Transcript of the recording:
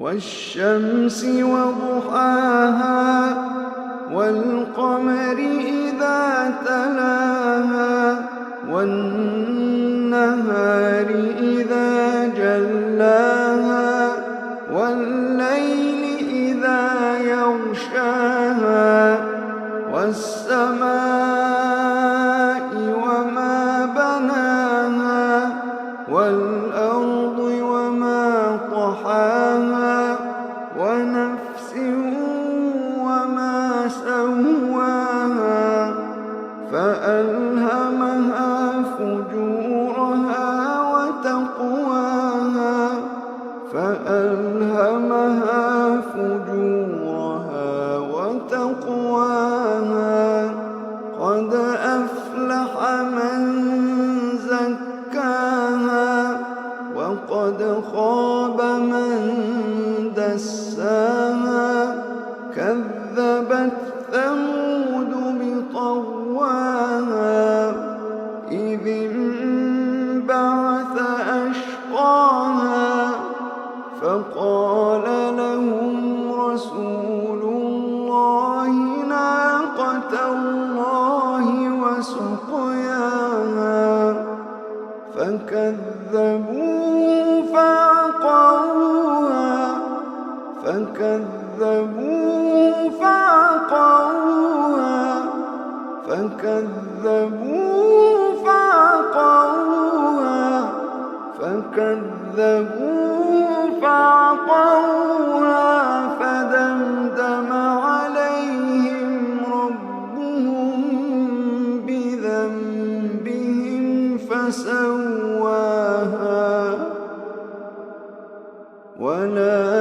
والشمس وضحاها والقمر إذا تلاها والنهار إذا جلاها والليل إذا يغشاها والسماء وما بناها والأرض وما طحاها ونفس وما سواها فألهمها فجورها وتقواها فألهمها فجورها وتقواها قد أفلح من زكاها وقد خاب من دساها كذبت ثمود بطغواها إذ انبعث أشقاها فقال لهم رسول الله ناقة الله وسقياها فكذبوه فعقروها فدمدم عليهم ربهم بذنبهم فسواها ولا